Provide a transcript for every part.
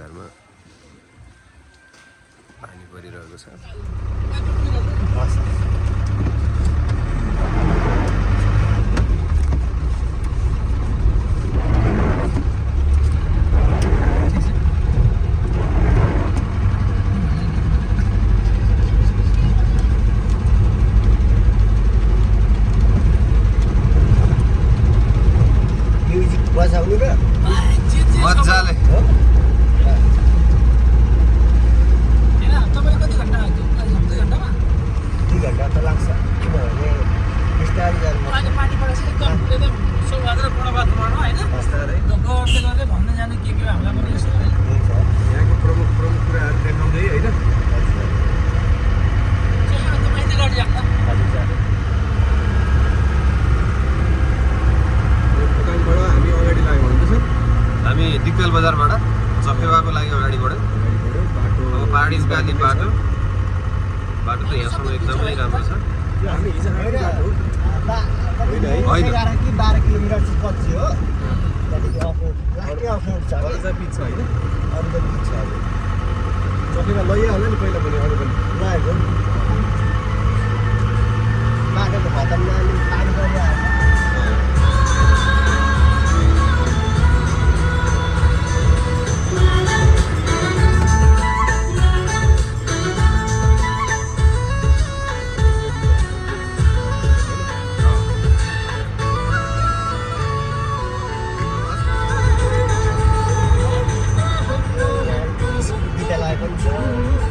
घरमा पानी परिरहेको छ। मजाले हामी दिक्तेल बजारबाट चपेवाको लागि अगाडि बढ्यौँ। अब पहाडी गाली बाटो त यहाँसम्म एकदमै राम्रो छ।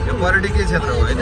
यो पर्यटकीय क्षेत्र हो होइन?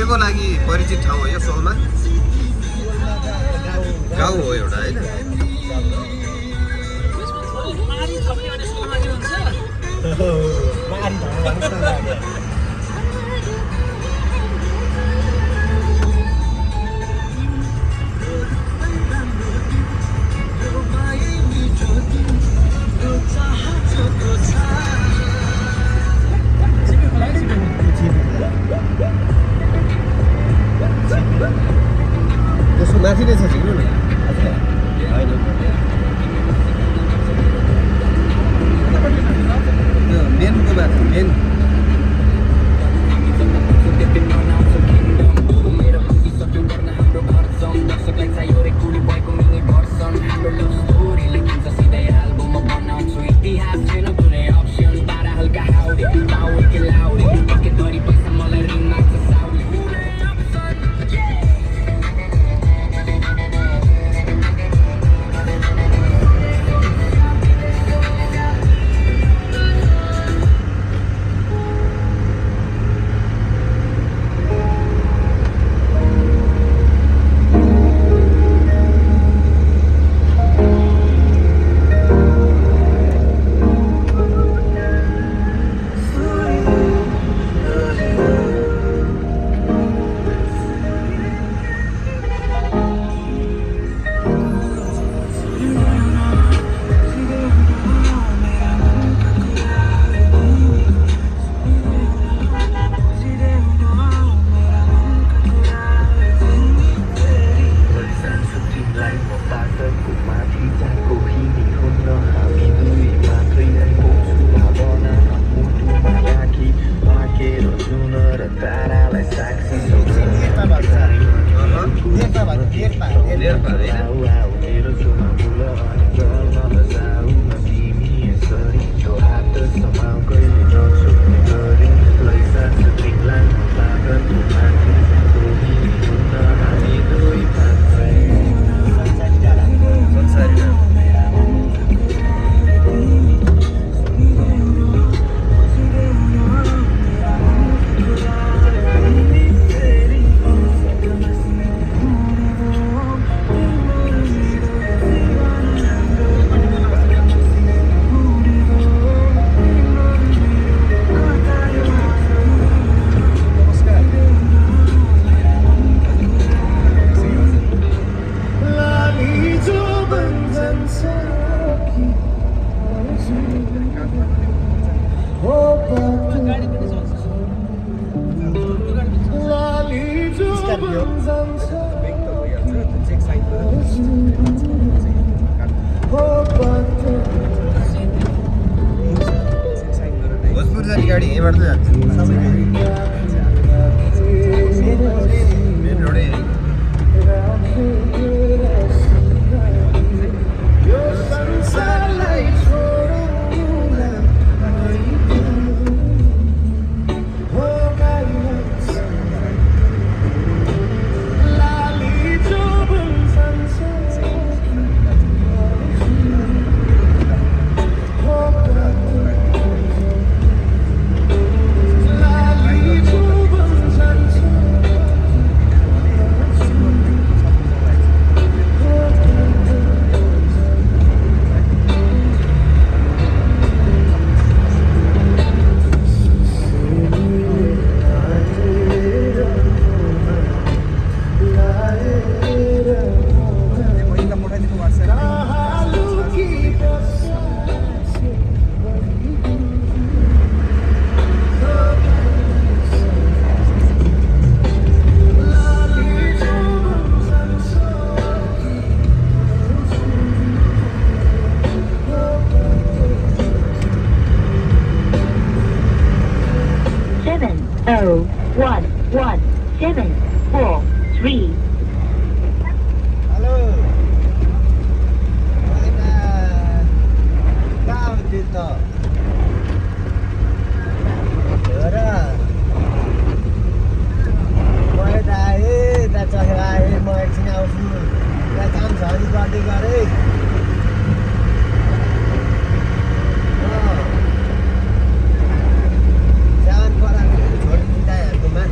को लागि परिचित ठाउँ हो यो सोलमा? गाउँ हो एउटा होइन? त्यसको माथि नै छ झिक्नु न होइन मेनको माथि मेन लेखमा भन्नु लेखमा लेर्पा होइन संसारी नाम भोजपुर जाने गाडी यहीँबाट त जान्छ मेन रोडै यही हेलो कहाँ आउँथ्यो त हो र म यता आएँ यता चढेर आएँ म एकछिन आउँछु त्यहाँ काम छ भने गर्दै गरेँ सामान पराएको छोडिदिनु दाइहरूकोमा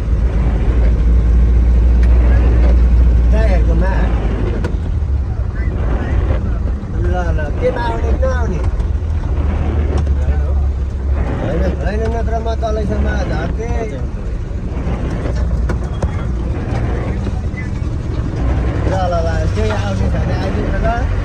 ल केमा आउने नआउने होइन नत्र म तलैसम्म झर्केँ ल त्यही आउने छ भने आइदिन्छ ल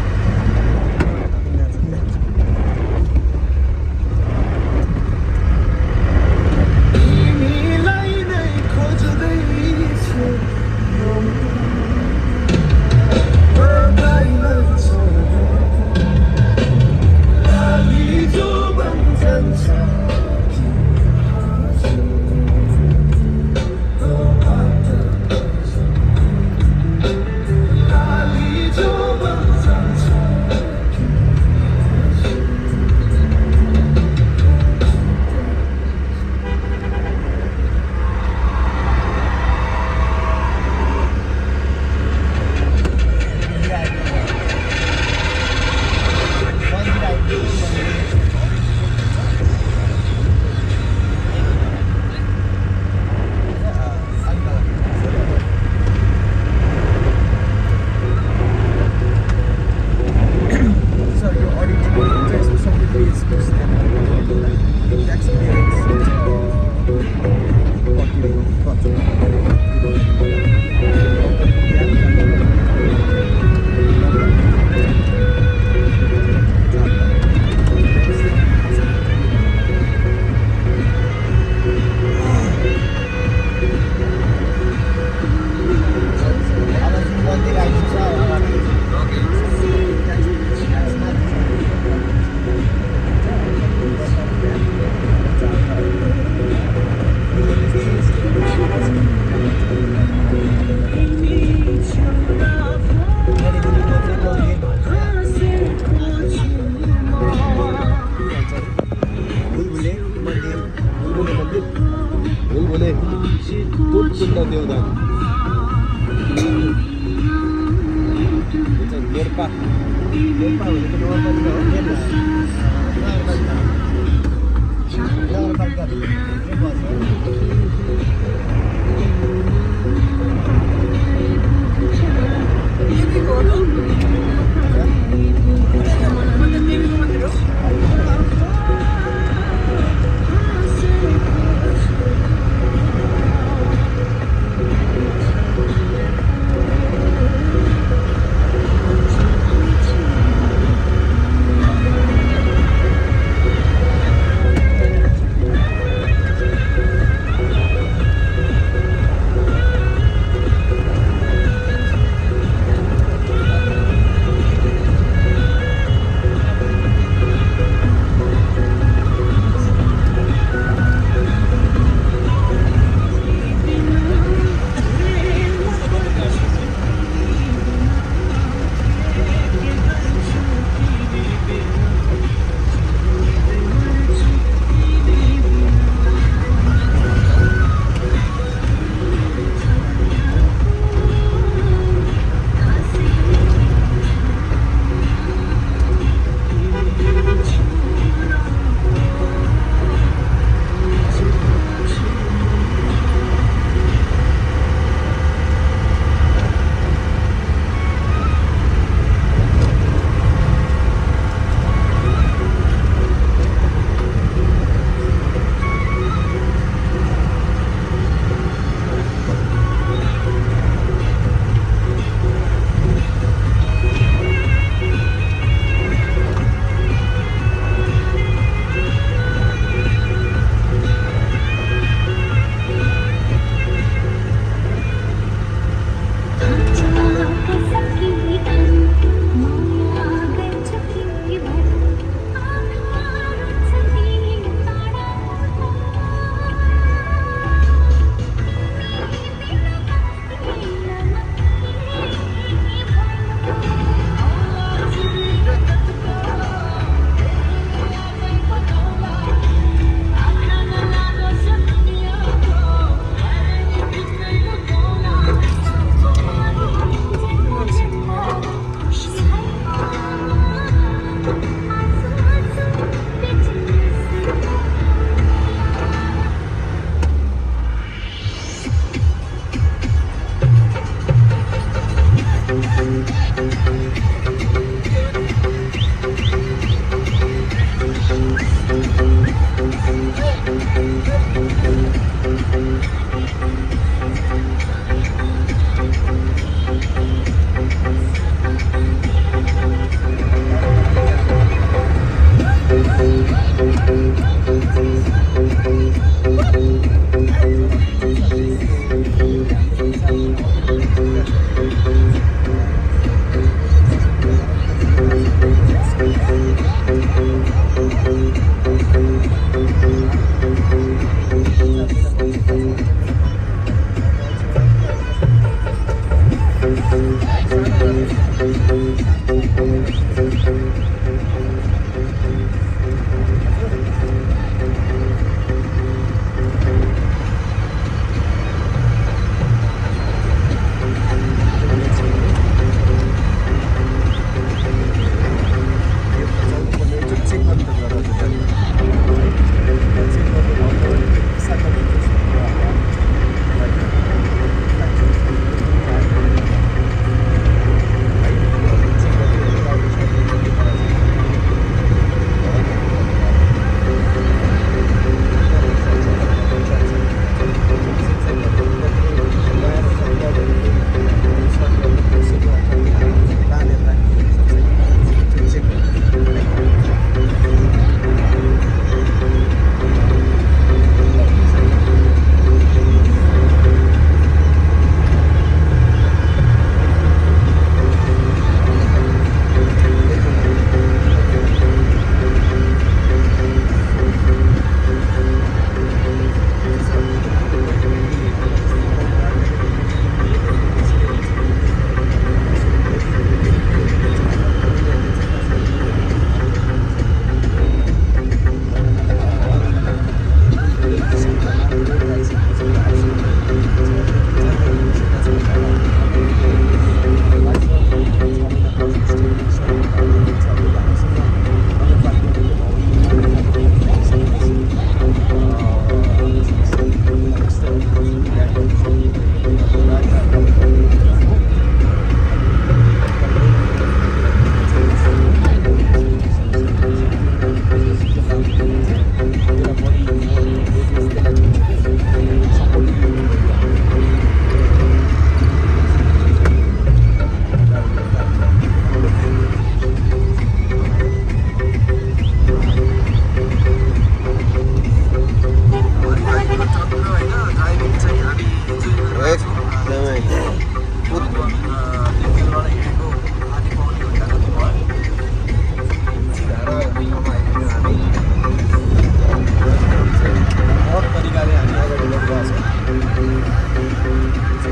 ऋषी दूधकुंड देवदान नेरपा नेरपा म्हणजे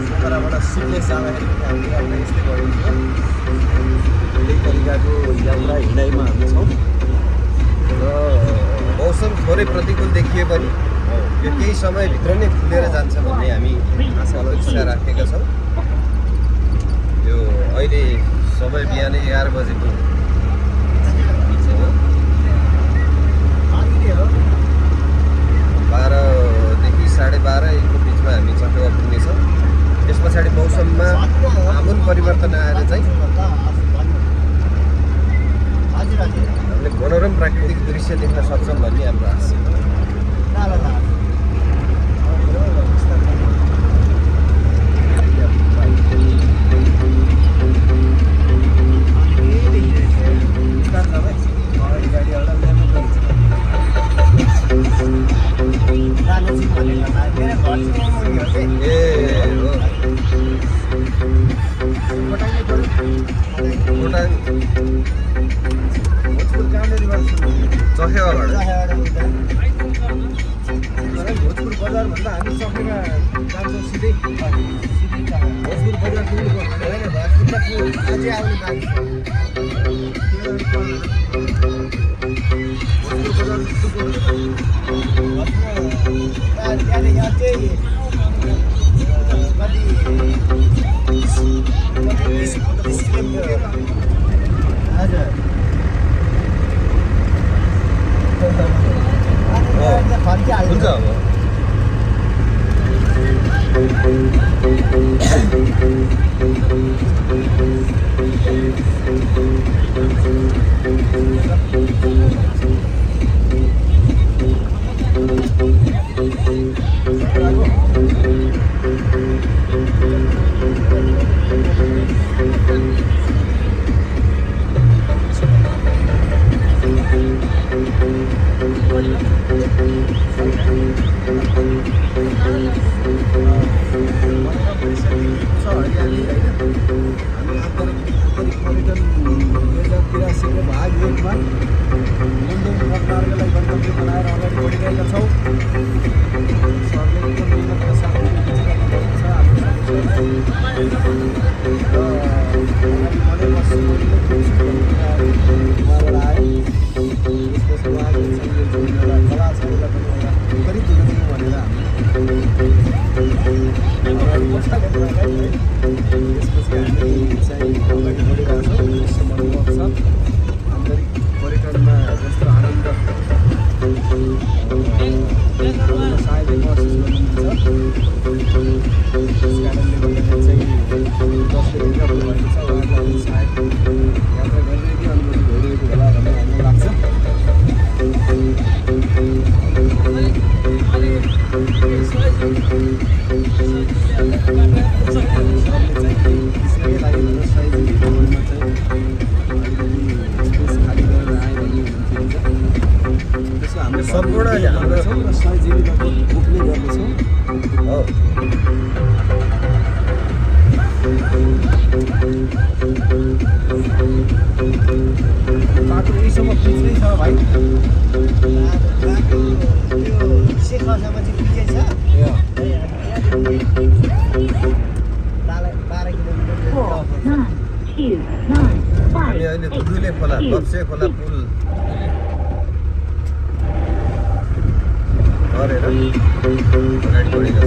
पोखराबाट सिक्लेस जाँदाखेरि पनि हामीले अब यस्तै गरिन्छ त्यही तरिकाको यात्रा हिँडाइमा हामी छौँ र मौसम थोरै प्रतिकूल देखिए पनि यो केही समयभित्र नै खुलेर जान्छ भन्ने हामी अपेक्षा राखेका छौँ। यो अहिले समय बिहानै 11 बजेको 12देखि 12:30 को बिचमा हामी चकेवा पुग्नेछौँ। त्यस पछाडि मौसममा आमूल परिवर्तन आएर चाहिँ हामीले मनोरम प्राकृतिक दृश्य देख्न सक्छौँ भन्ने हाम्रो आशा छ। चखेवाबाट भोजपुर बजारभन्दा हामी चकेर जान्छौँ सिधै भोजपुर बजार पुग्नु होइन अझै आउने बाँकी भोजपुर बजार त्यहाँदेखि अझै हजुर हुन्छ अब सम्पूर्ण हाम्रो 100 GB पुग्ने गर्नेछौँ हो। बाटो यहीसम्म पुग्नै छ भाइ हामी अहिले धुले खोला लप्से खोला पुल गरेर अगाडि बढेका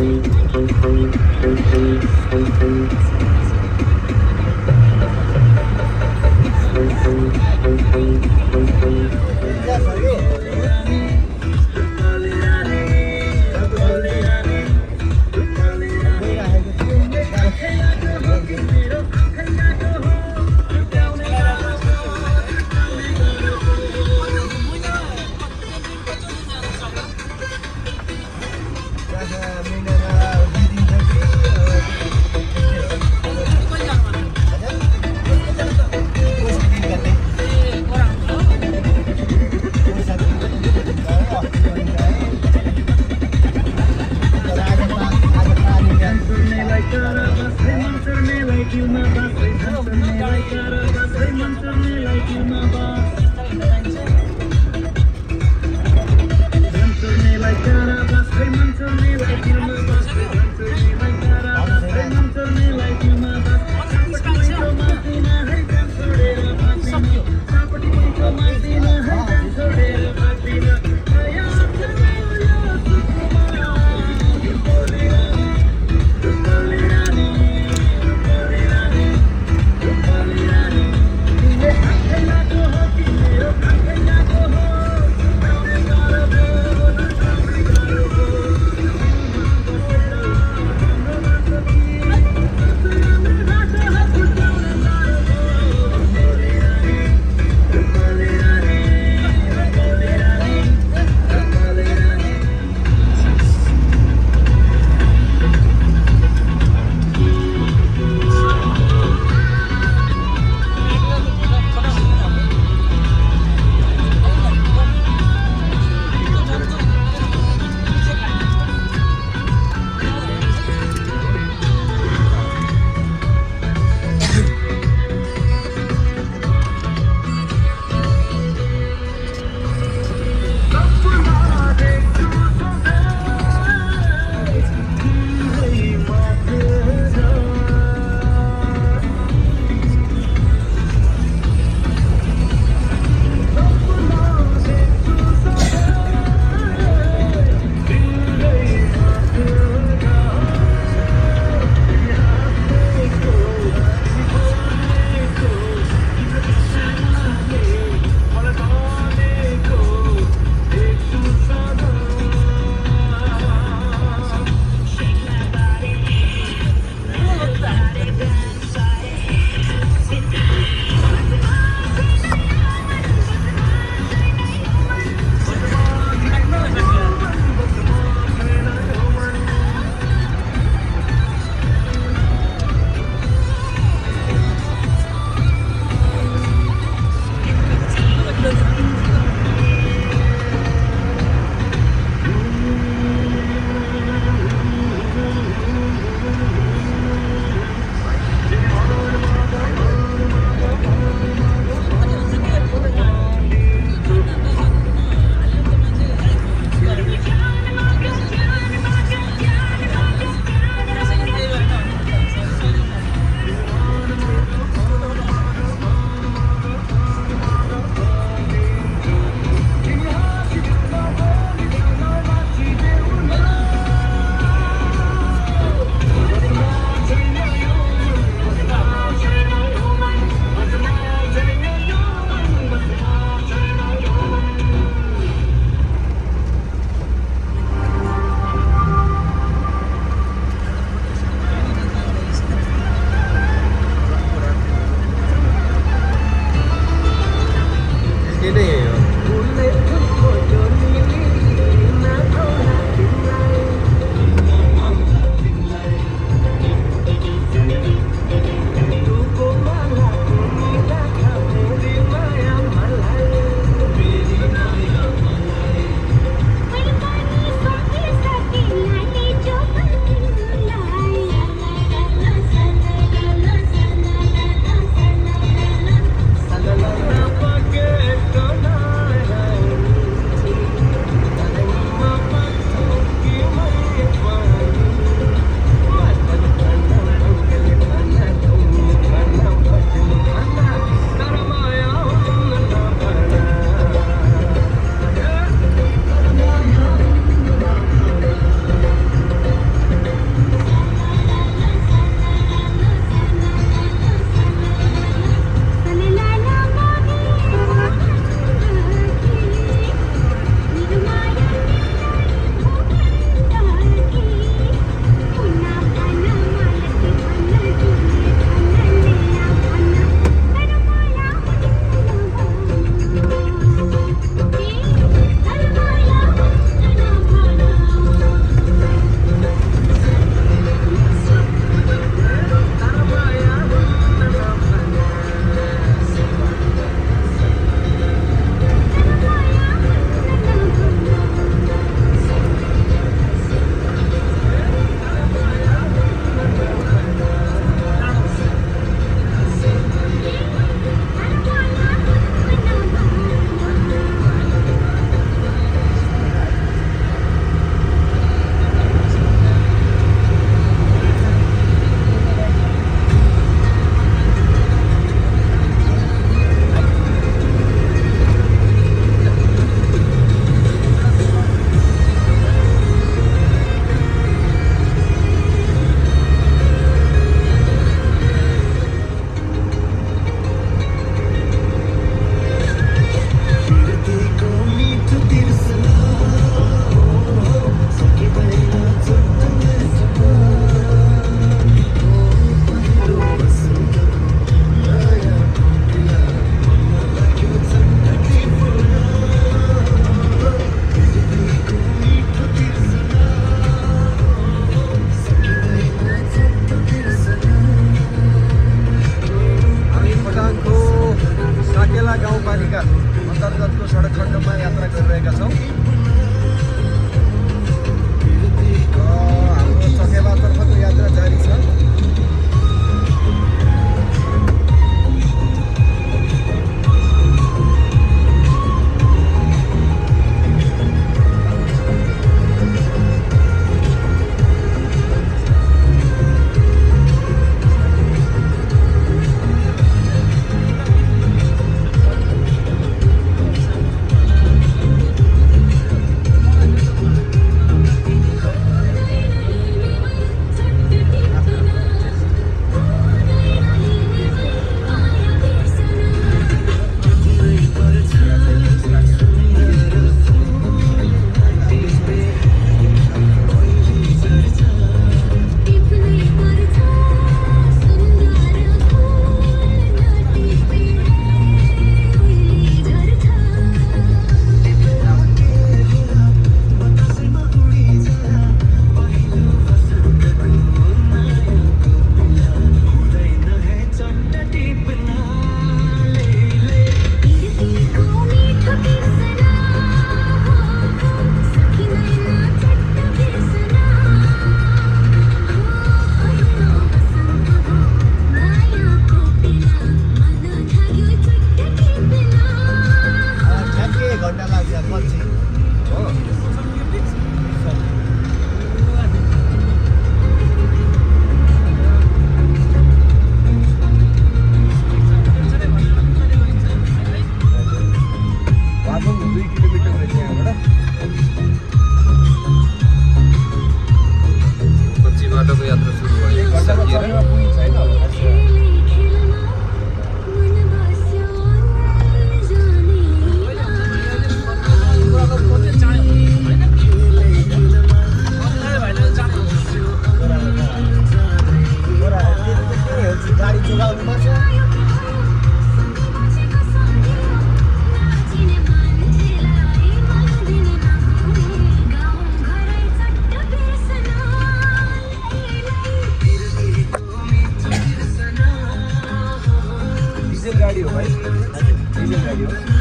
डिजल गाडी हो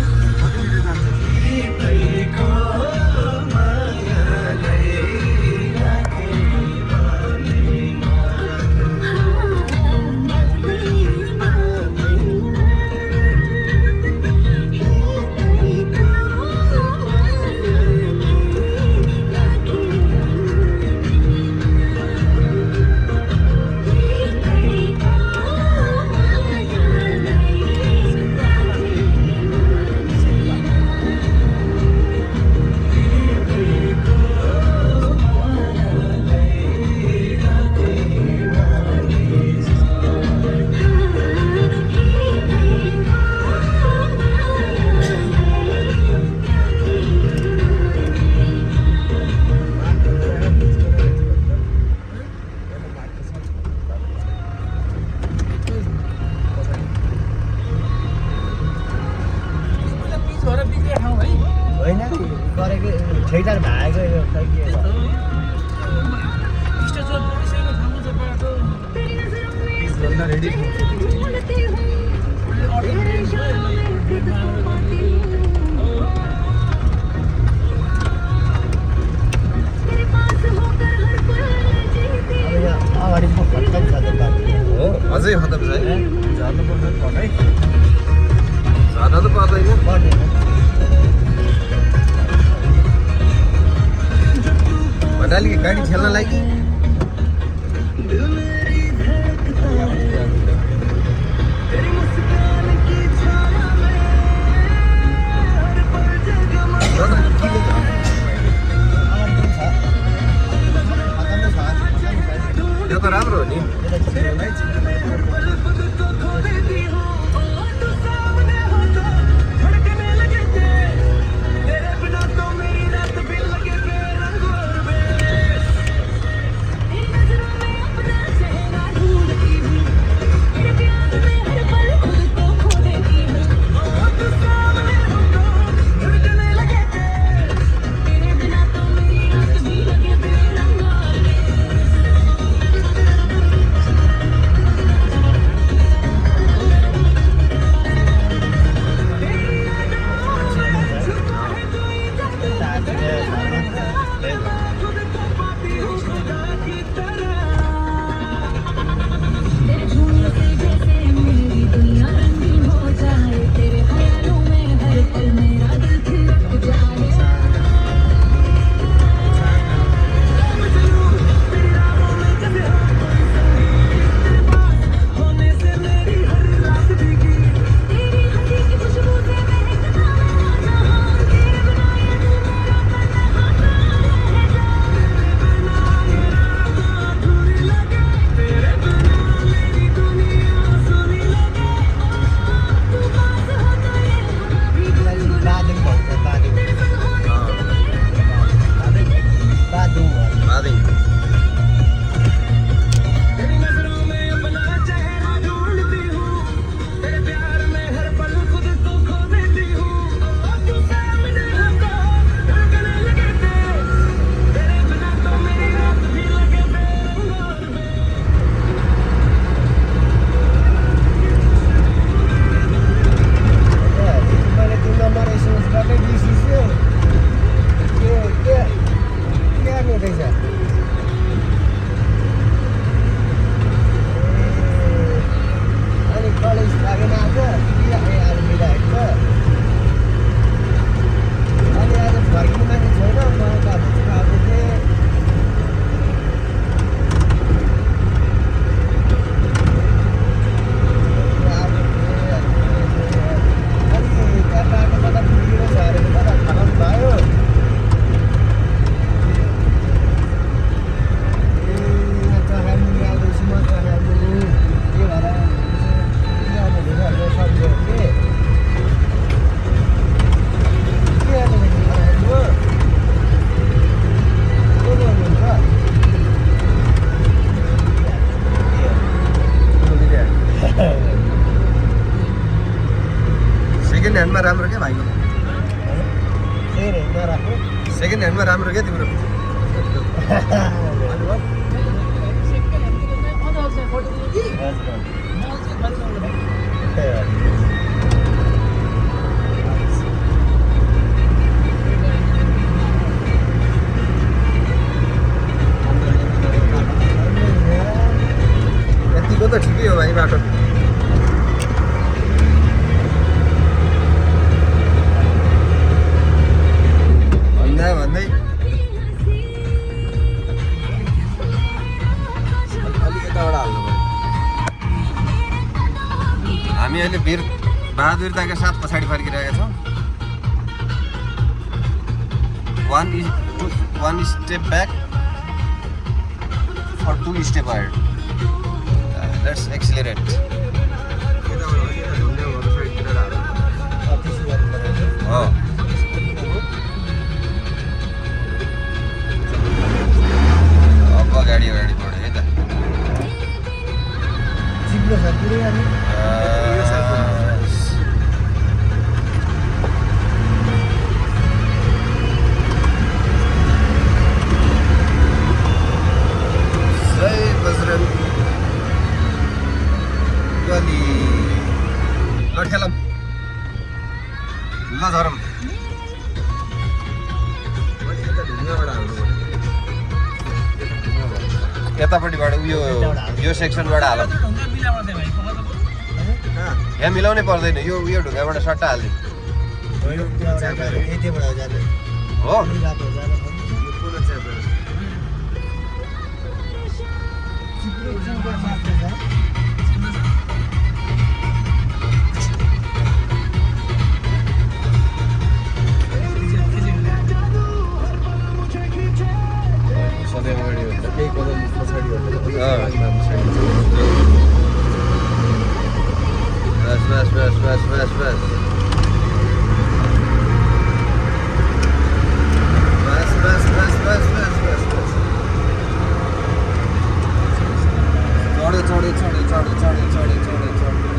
कतितिर जान्छ होइन गरेको ठेकदार भागेको यो खै के भयो पिस भन्न रेडी अब यहाँ अगाडि म खत्तम छ त बाटो हो अझै खतम छ है झर्नु पर्छ पढाइ झर्न त पर्दैन पर्दैन भन्नाले कि गाडी ठेल्नलाई कि त्यो त राम्रो हो नि सेकेन्ड ह्यान्डमा राम्रो क्या भाइको सेकेन्ड ह्यान्डमा राम्रो क्या तिम्रो हजुर त ठिकै हो भाइ बाटो। भन्दा भन्दै अलिक यताबाट हाल्नु पर्यो। हामी अहिले वीर बहादुरताका साथ पछाडि फर्किरहेका छौँ। one step back for 2 step ahead. Let's accelerate. Oh. अब गाडी बढ्यो है त। चिप्लो छ पुरै अनि जय बजरंग बली। ल ठेलम ल झरम। यतापट्टिबाट यो सेक्सनबाट हालौँ। यहाँ मिलाउनै पर्दैन, यो ढुङ्गाबाट सट्टा हालिदिउँ हो। केही कदम पछाडि बस बस बस बस बस बस बस बस बस बस बस बस बस चढ्यो चढ्यो चढ्यो चढ्यो चढ्यो चढ्यो चढ्यो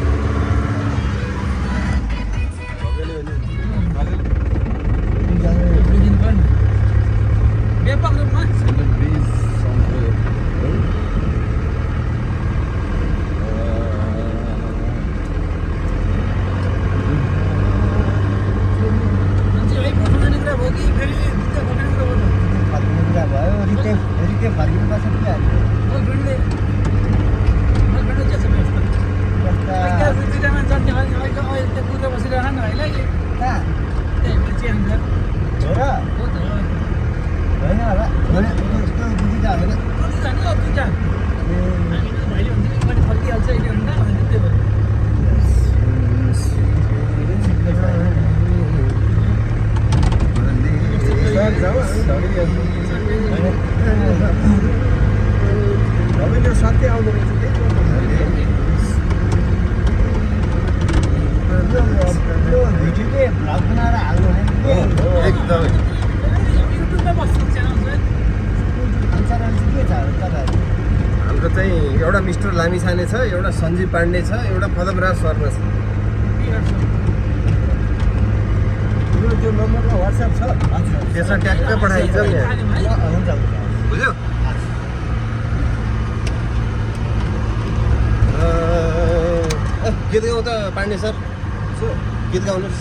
व्यापक रूपमा साथै आउनु भिडियोले भ्लग बनाएर हाल्नु एकदमै। हाम्रो चाहिँ एउटा मिस्टर लामिछाने छ, एउटा सञ्जीव पाण्डे छ, एउटा पदमराज शर्मा छ। त्यो नम्बरमा व्हाट्सएप छ। त्यसमा ट्याक्क पठाइदिन्छ नि। हुन्छ बुझ्यो? गीत गाउँ त पाण्डे सर, गीत गाउनुहोस्।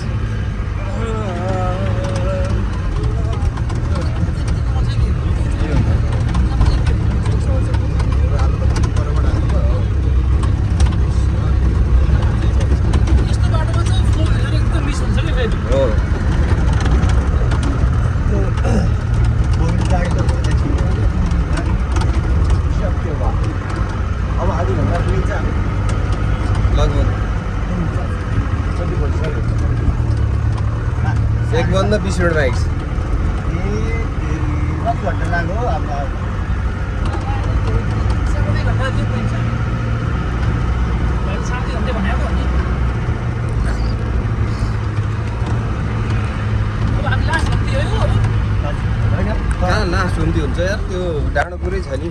हो अब आधी घन्टा पुगिन्छ लगभग 1:20 मिनटमा आइस। कति घन्टा लाग्यो अब कहाँ लास्ट हुन्थ्यो हुन्छ यार, त्यो डाँडो पुरै छ नि।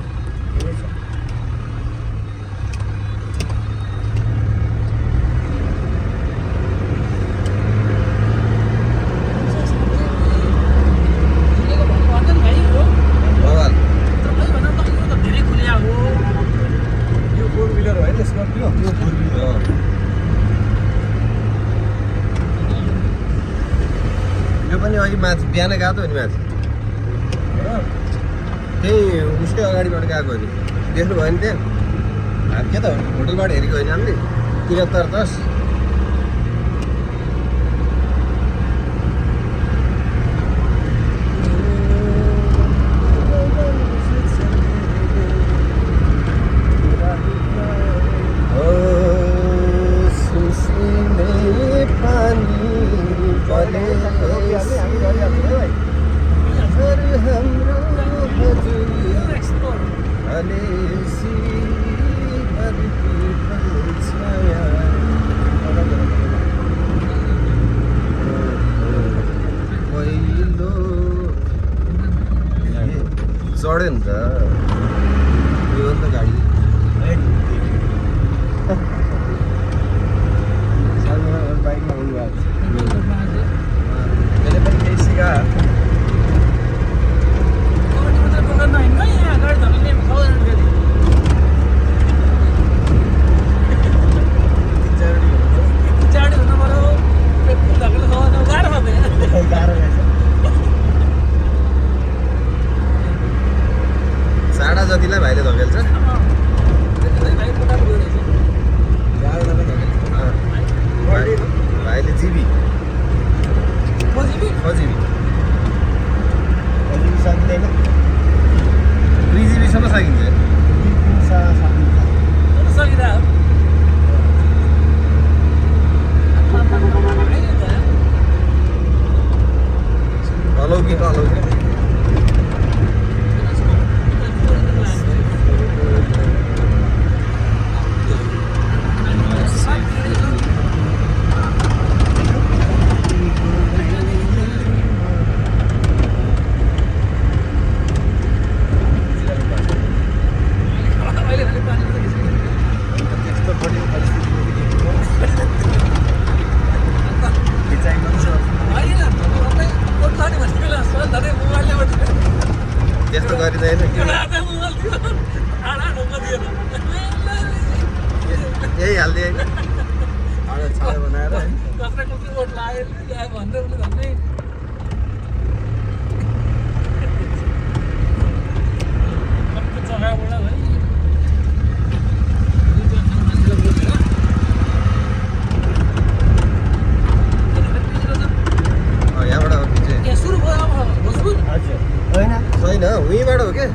यो पनि अघि माथि बिहान गएको नि माथि, त्यही उसकै अगाडिबाट गएको नि, देख्नुभयो नि त्यहाँ के त होटलबाट हेरेको होइन हामीले 7310 चढ्यो नि त यो हो नि त गाडी बाइकमा आउनु भएको मैले पनि केही सिका साडा जतिलाई भाइले धकेल्छ भाइले जिबी सक्दैन 3 जिबीसम्म सकिन्छ अलौकिक अलौकिक त्यस्तो गरिँदैन यही हाल्दै होइन छाडा बनाएर होइन छैन उहीँबाट हो क्या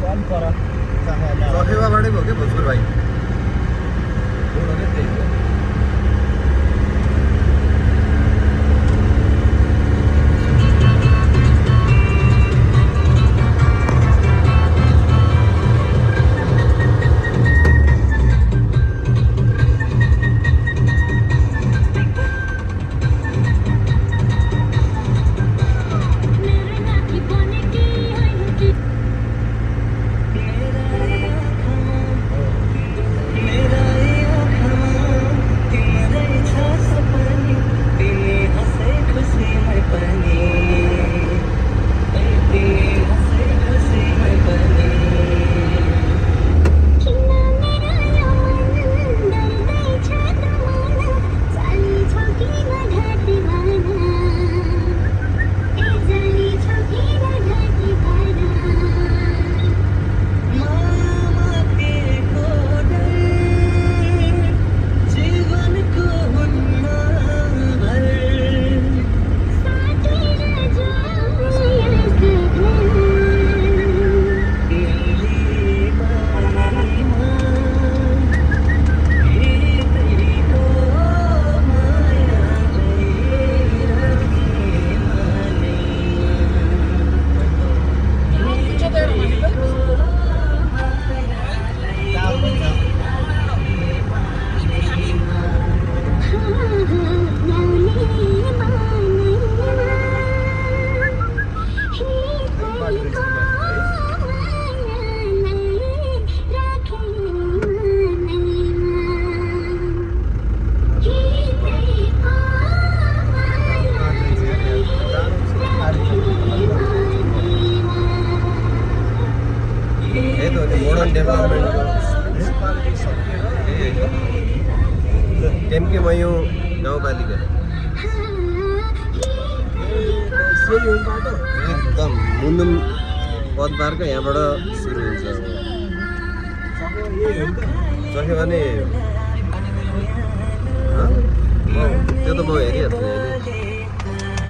सफेवाबाटै हो क्या भोजपुर भाइ मोडर्न डेभलपमेन्ट टेम्के मयू गाउँपालिका एकदम मुन्दुम पदबारको यहाँबाट सुरु हुन्छ। सक्यो भने त्यो त म हेरिहाल्छु नि